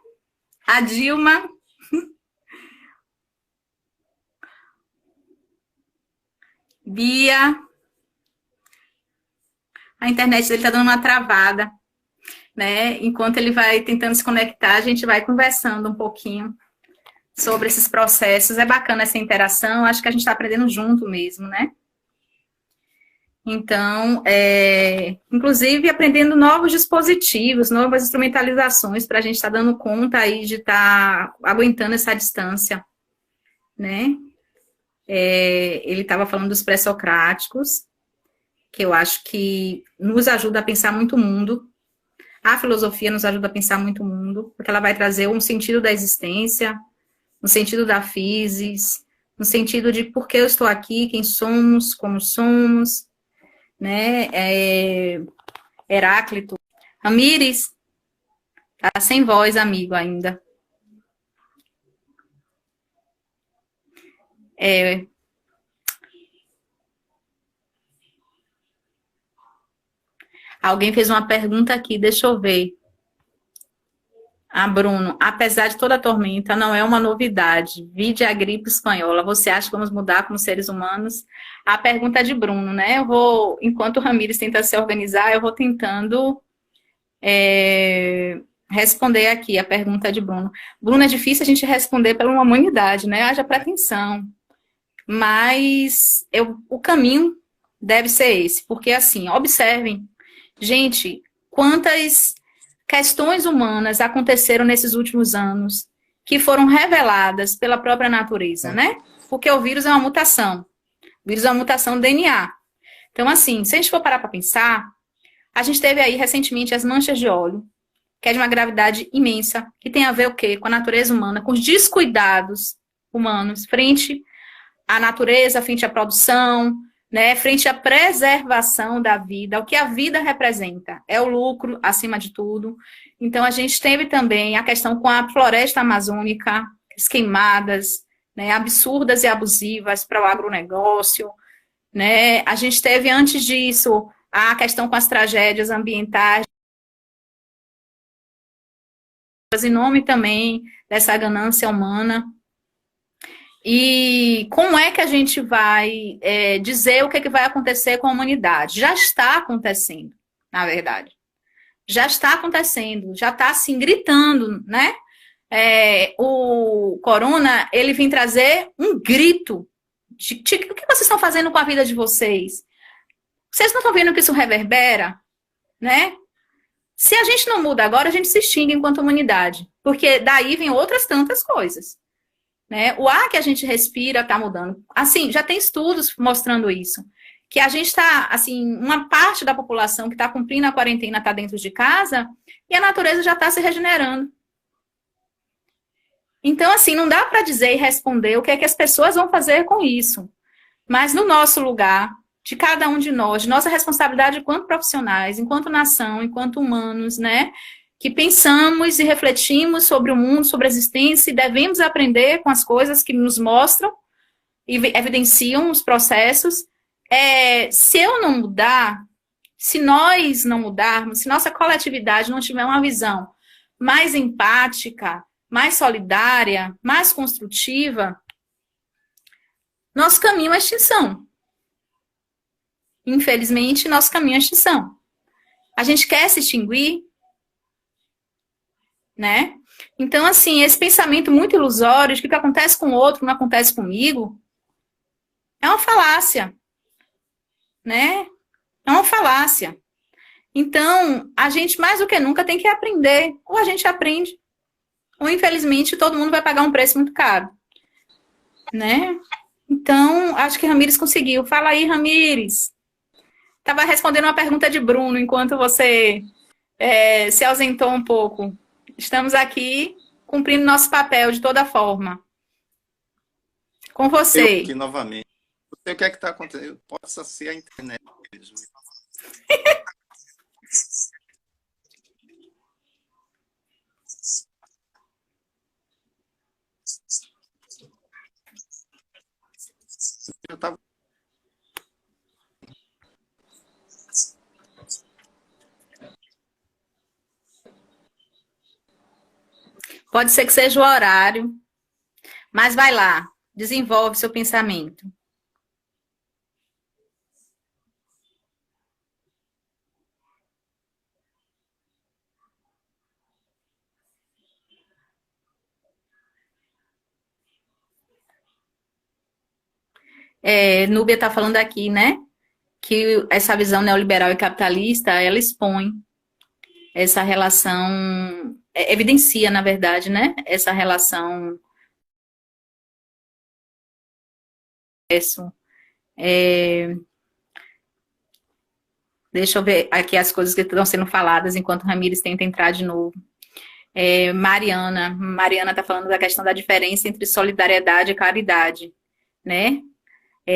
A Dilma. Bia. A internet dele está dando uma travada, né? Enquanto ele vai tentando se conectar, a gente vai conversando um pouquinho sobre esses processos. É bacana essa interação. Acho que a gente está aprendendo junto mesmo, né? Então, inclusive aprendendo novos dispositivos, novas instrumentalizações para a gente estar dando conta aí de estar aguentando essa distância, né? Ele estava falando dos pré-socráticos, que eu acho que nos ajuda a pensar muito o mundo. A filosofia nos ajuda a pensar muito o mundo, porque ela vai trazer um sentido da existência, um sentido da physis, um sentido de por que eu estou aqui, quem somos, como somos, né? Heráclito. Ramírez, tá sem voz, amigo, ainda. Alguém fez uma pergunta aqui, deixa eu ver. Bruno, apesar de toda a tormenta, não é uma novidade. Vide a gripe espanhola. Você acha que vamos mudar como seres humanos? A pergunta é de Bruno, né? Enquanto o Ramírez tenta se organizar, eu vou tentando responder aqui a pergunta de Bruno. Bruno, é difícil a gente responder pela humanidade, né? Haja pretensão. Mas o caminho deve ser esse. Porque, assim, observem, gente, quantas questões humanas aconteceram nesses últimos anos que foram reveladas pela própria natureza, né? Porque o vírus é uma mutação. O vírus é uma mutação do DNA. Então, assim, se a gente for parar para pensar, a gente teve aí recentemente as manchas de óleo, que é de uma gravidade imensa, que tem a ver o quê? Com a natureza humana, com os descuidados humanos frente à natureza, frente à produção, né, frente à preservação da vida. O que a vida representa é o lucro, acima de tudo. Então, a gente teve também a questão com a floresta amazônica, as queimadas, né, absurdas e abusivas para o agronegócio, né? A gente teve, antes disso, a questão com as tragédias ambientais, em nome também dessa ganância humana. E como é que a gente vai dizer o que, que vai acontecer com a humanidade? Já está acontecendo, na verdade. Já está acontecendo, já está assim, gritando, né? O corona, ele vem trazer um grito de o que vocês estão fazendo com a vida de vocês? Vocês não estão vendo que isso reverbera, né? Se a gente não muda agora, a gente se extingue enquanto humanidade, porque daí vem outras tantas coisas, né? O ar que a gente respira está mudando. Assim, já tem estudos mostrando isso, que a gente está, assim, uma parte da população que está cumprindo a quarentena está dentro de casa e a natureza já está se regenerando. Então, assim, não dá para dizer e responder o que é que as pessoas vão fazer com isso. Mas no nosso lugar, de cada um de nós, de nossa responsabilidade enquanto profissionais, enquanto nação, enquanto humanos, né? Que pensamos e refletimos sobre o mundo, sobre a existência, e devemos aprender com as coisas que nos mostram e evidenciam os processos. Se eu não mudar, se nós não mudarmos, se nossa coletividade não tiver uma visão mais empática, mais solidária, mais construtiva, nosso caminho é extinção. Infelizmente, nosso caminho é extinção. A gente quer se extinguir, né? Então, assim, esse pensamento muito ilusório de que o que acontece com o outro não acontece comigo, é uma falácia, né? É uma falácia. Então, a gente, mais do que nunca, tem que aprender. Ou a gente aprende, ou, infelizmente, todo mundo vai pagar um preço muito caro, né? Então, acho que Ramires conseguiu. Fala aí, Ramires. Estava respondendo uma pergunta de Bruno, enquanto você se ausentou um pouco. Estamos aqui cumprindo nosso papel de toda forma. Com você. Eu aqui novamente. Não sei o que é que está acontecendo. Possa ser a internet mesmo. Eu tava... Pode ser que seja o horário, mas vai lá, desenvolve seu pensamento. Núbia está falando aqui, né? Que essa visão neoliberal e capitalista, ela expõe essa relação, evidencia, na verdade, né? Essa relação. Deixa eu ver aqui as coisas que estão sendo faladas enquanto o Ramires tenta entrar de novo. Mariana está falando da questão da diferença entre solidariedade e caridade, né?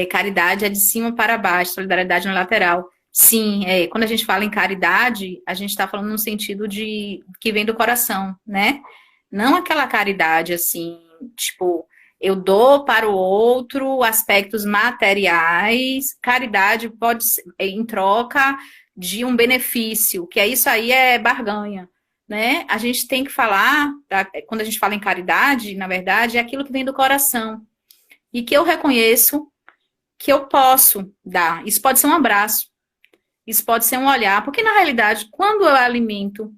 Caridade é de cima para baixo, solidariedade na lateral. Sim, quando a gente fala em caridade, a gente está falando no sentido de que vem do coração, né? Não aquela caridade assim, tipo, eu dou para o outro aspectos materiais. Caridade pode ser em troca de um benefício, que isso aí é barganha, né? A gente tem que falar, quando a gente fala em caridade, na verdade, é aquilo que vem do coração e que eu reconheço que eu posso dar. Isso pode ser um abraço, isso pode ser um olhar, porque na realidade, quando eu alimento,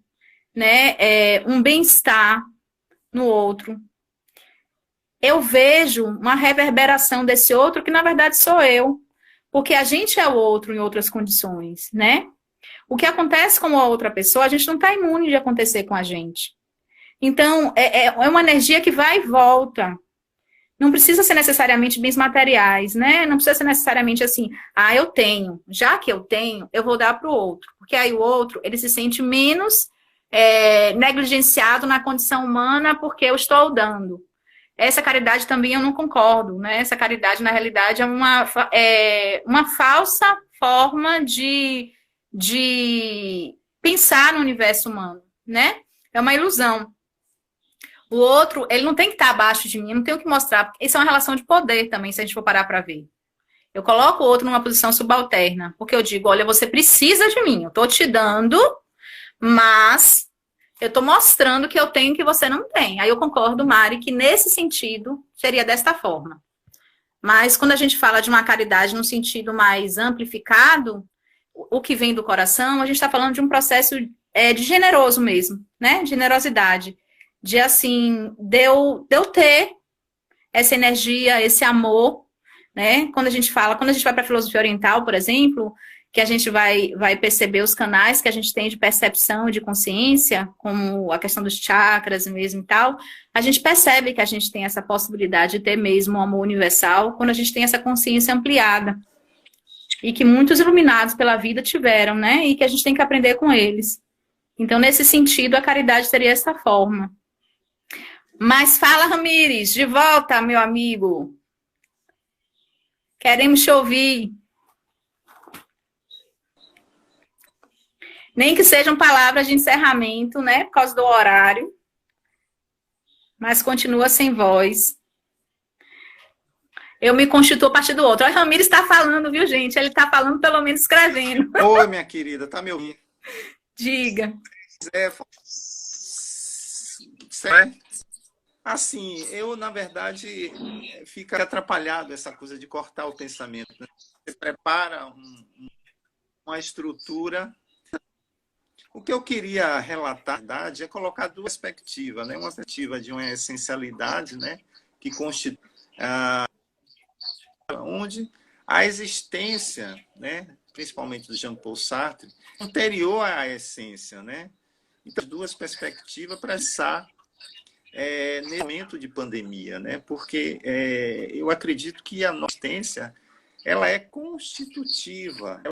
né, um bem-estar no outro, eu vejo uma reverberação desse outro que na verdade sou eu, porque a gente é o outro em outras condições, né? O que acontece com a outra pessoa, a gente não está imune de acontecer com a gente. Então, é uma energia que vai e volta. Não precisa ser necessariamente bens materiais, né? Não precisa ser necessariamente assim, eu tenho. Já que eu tenho, eu vou dar para o outro. Porque aí o outro, ele se sente menos negligenciado na condição humana porque eu estou dando. Essa caridade também eu não concordo, né? Essa caridade, na realidade, é uma falsa forma de pensar no universo humano, né? É uma ilusão. O outro, ele não tem que estar abaixo de mim, eu não tenho que mostrar. Isso é uma relação de poder também, se a gente for parar para ver. Eu coloco o outro numa posição subalterna, porque eu digo, olha, você precisa de mim, eu estou te dando, mas eu estou mostrando que eu tenho que você não tem. Aí eu concordo, Mari, que nesse sentido seria desta forma. Mas quando a gente fala de uma caridade no sentido mais amplificado, o que vem do coração, a gente está falando de um processo de generoso mesmo, né? De generosidade. De assim, de eu ter essa energia, esse amor, né? Quando a gente vai para a filosofia oriental, por exemplo, que a gente vai perceber os canais que a gente tem de percepção e de consciência, como a questão dos chakras mesmo e tal, a gente percebe que a gente tem essa possibilidade de ter mesmo um amor universal quando a gente tem essa consciência ampliada. E que muitos iluminados pela vida tiveram, né? E que a gente tem que aprender com eles. Então, nesse sentido, a caridade seria essa forma. Mas fala, Ramires, de volta, meu amigo. Queremos te ouvir. Nem que sejam palavras de encerramento, né? Por causa do horário. Mas continua sem voz. Eu me constituo a partir do outro. O Ramires está falando, viu, gente? Ele está falando, pelo menos escrevendo. Oi, minha querida, tá me ouvindo? Diga. Assim, eu, na verdade, fico atrapalhado essa coisa de cortar o pensamento. Né? Você prepara uma estrutura. O que eu queria relatar, na verdade, é colocar duas perspectivas, né? Uma perspectiva de uma essencialidade, né? Que constitui onde a existência, né? Principalmente do Jean-Paul Sartre, anterior à essência, né? Então, duas perspectivas para pensar nesse momento de pandemia, né? Porque eu acredito que a nossa existência ela é constitutiva.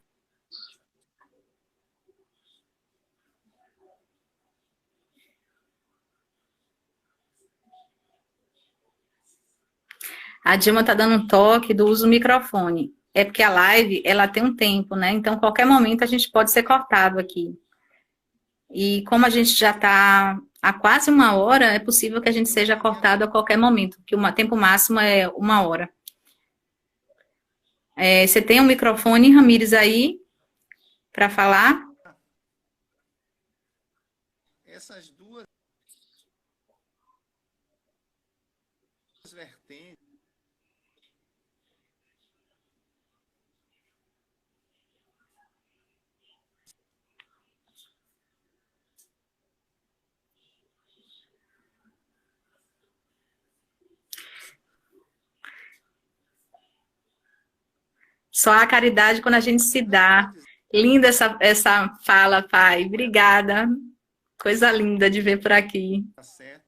A Dilma está dando um toque do uso do microfone. É porque a live, ela tem um tempo, né? Então, qualquer momento a gente pode ser cortado aqui. E como a gente já está há quase 1 hora, é possível que a gente seja cortado a qualquer momento, porque o tempo máximo é 1 hora. Você tem um microfone, Ramires, aí, para falar? Essas duas vertentes Só a caridade quando a gente se dá. Linda essa fala, pai. Obrigada. Coisa linda de ver por aqui. tá certo.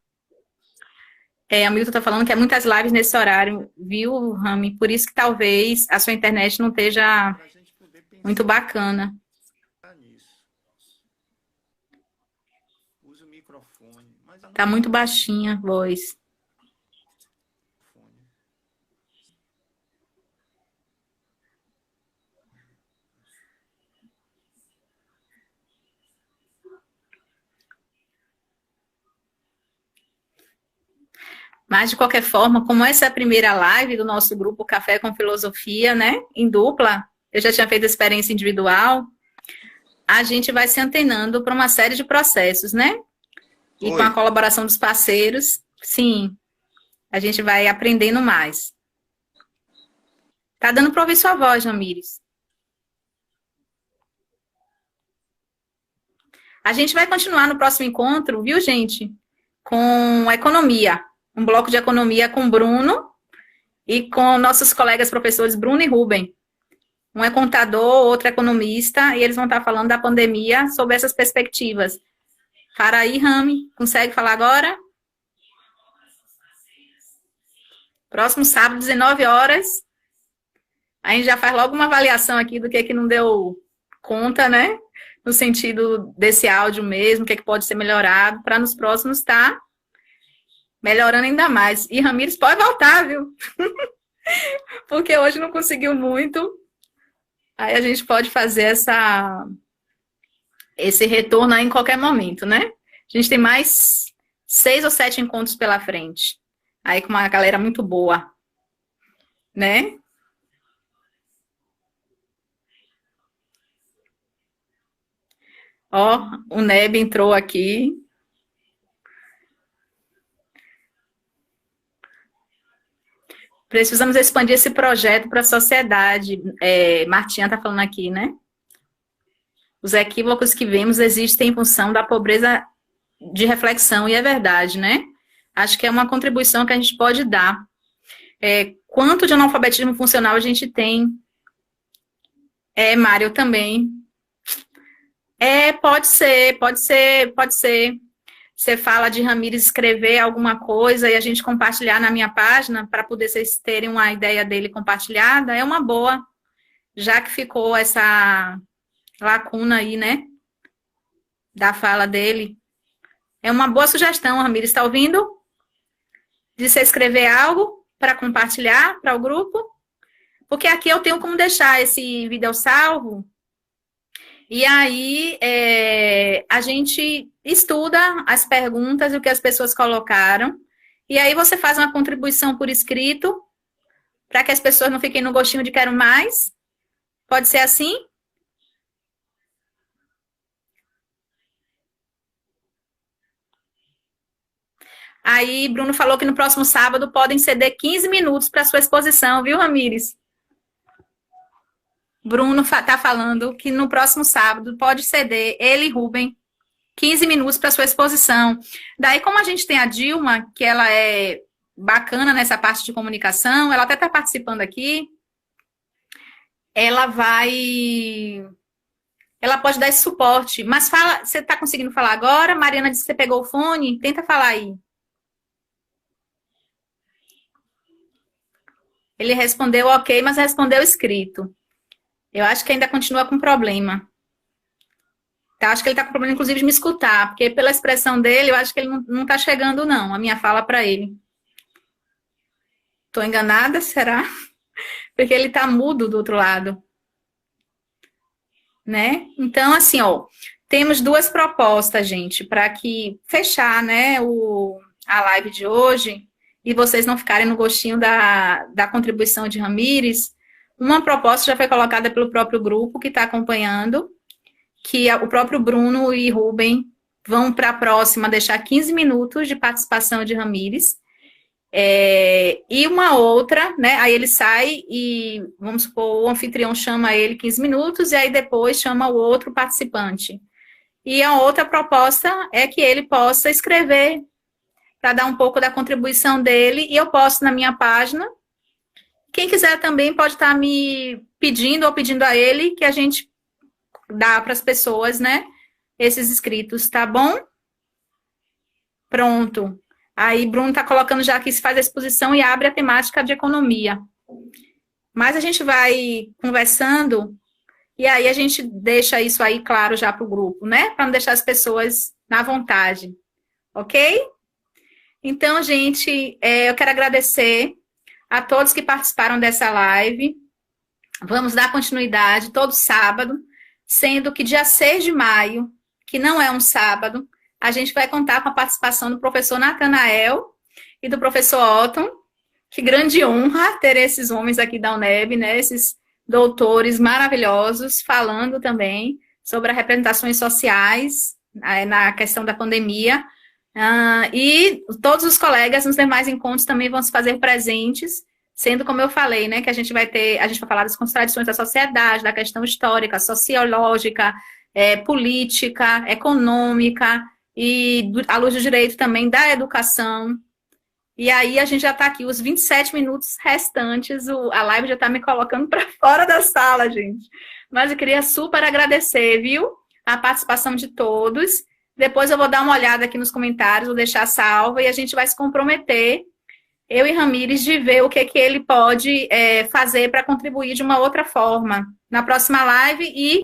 A Milton está falando que é muitas lives nesse horário, viu, Rami? Por isso que talvez a sua internet não esteja muito bacana. Use o microfone. Tá muito baixinha a voz. Mas, de qualquer forma, como essa é a primeira live do nosso grupo Café com Filosofia, né? Em dupla, eu já tinha feito a experiência individual, a gente vai se antenando para uma série de processos, né? E com a colaboração dos parceiros, sim, a gente vai aprendendo mais. Tá dando para ouvir sua voz, Ramires. A gente vai continuar no próximo encontro, viu, gente? Com economia. Um bloco de economia com Bruno e com nossos colegas professores Bruno e Rubem. Um é contador, outro é economista, e eles vão estar falando da pandemia sob essas perspectivas. Para aí, Rami, consegue falar agora? Próximo sábado, 19 horas. A gente já faz logo uma avaliação aqui do que não deu conta, né? No sentido desse áudio mesmo, o que pode ser melhorado, para nos próximos estar melhorando ainda mais. E Ramires pode voltar, viu? Porque hoje não conseguiu muito. Aí a gente pode fazer esse retorno aí em qualquer momento, né? A gente tem mais 6 ou 7 encontros pela frente. Aí com uma galera muito boa, né? Ó, o Neb entrou aqui. Precisamos expandir esse projeto para a sociedade. Martinha está falando aqui, né? Os equívocos que vemos existem em função da pobreza de reflexão, e é verdade, né? Acho que é uma contribuição que a gente pode dar. Quanto de analfabetismo funcional a gente tem? Mário, também. Pode ser. Você fala de Ramires escrever alguma coisa e a gente compartilhar na minha página para poder vocês terem uma ideia dele compartilhada, é uma boa, já que ficou essa lacuna aí, né, da fala dele. É uma boa sugestão, Ramires, está ouvindo? De você escrever algo para compartilhar para o grupo, porque aqui eu tenho como deixar esse vídeo salvo. E aí, a gente estuda as perguntas e o que as pessoas colocaram. E aí você faz uma contribuição por escrito, para que as pessoas não fiquem no gostinho de quero mais. Pode ser assim? Aí, Bruno falou que no próximo sábado podem ceder 15 minutos para sua exposição, viu, Ramires? Bruno está falando que no próximo sábado pode ceder, ele e Rubem, 15 minutos para sua exposição. Daí, como a gente tem a Dilma, que ela é bacana nessa parte de comunicação, ela até está participando aqui, ela pode dar esse suporte. Mas fala, você está conseguindo falar agora? Mariana disse que você pegou o fone, tenta falar aí. Ele respondeu ok, mas respondeu escrito. Eu acho que ainda continua com problema. Tá? Acho que ele está com problema, inclusive, de me escutar, porque pela expressão dele, eu acho que ele não está chegando, não, a minha fala para ele. Estou enganada, será? Porque ele está mudo do outro lado. Né? Então, assim, ó, temos duas propostas, gente, para que fechar, né, a live de hoje e vocês não ficarem no gostinho da contribuição de Ramires. Uma proposta já foi colocada pelo próprio grupo que está acompanhando, que o próprio Bruno e Rubem vão para a próxima deixar 15 minutos de participação de Ramires. E uma outra, né? Aí ele sai e, vamos supor, o anfitrião chama ele 15 minutos e aí depois chama o outro participante. E a outra proposta é que ele possa escrever para dar um pouco da contribuição dele e eu posto na minha página. Quem quiser também pode estar me pedindo ou pedindo a ele que a gente dá para as pessoas, né? Esses escritos, tá bom? Pronto. Aí Bruno está colocando já que se faz a exposição e abre a temática de economia. Mas a gente vai conversando e aí a gente deixa isso aí claro já para o grupo, né? Para não deixar as pessoas na vontade. Ok? Então, gente, eu quero agradecer a todos que participaram dessa live. Vamos dar continuidade todo sábado, sendo que dia 6 de maio, que não é um sábado, a gente vai contar com a participação do professor Natanael e do professor Otton. Que grande honra ter esses homens aqui da UNEB, né? Esses doutores maravilhosos, falando também sobre as representações sociais na questão da pandemia. E todos os colegas nos demais encontros também vão se fazer presentes, sendo como eu falei, né, que a gente vai falar das contradições da sociedade, da questão histórica, sociológica, política, econômica, e à luz do direito também da educação. E aí a gente já está aqui, os 27 minutos restantes, a live já está me colocando para fora da sala, gente. Mas eu queria super agradecer, viu, a participação de todos. Depois eu vou dar uma olhada aqui nos comentários, vou deixar salva e a gente vai se comprometer, eu e Ramires, de ver o que ele pode fazer para contribuir de uma outra forma na próxima live e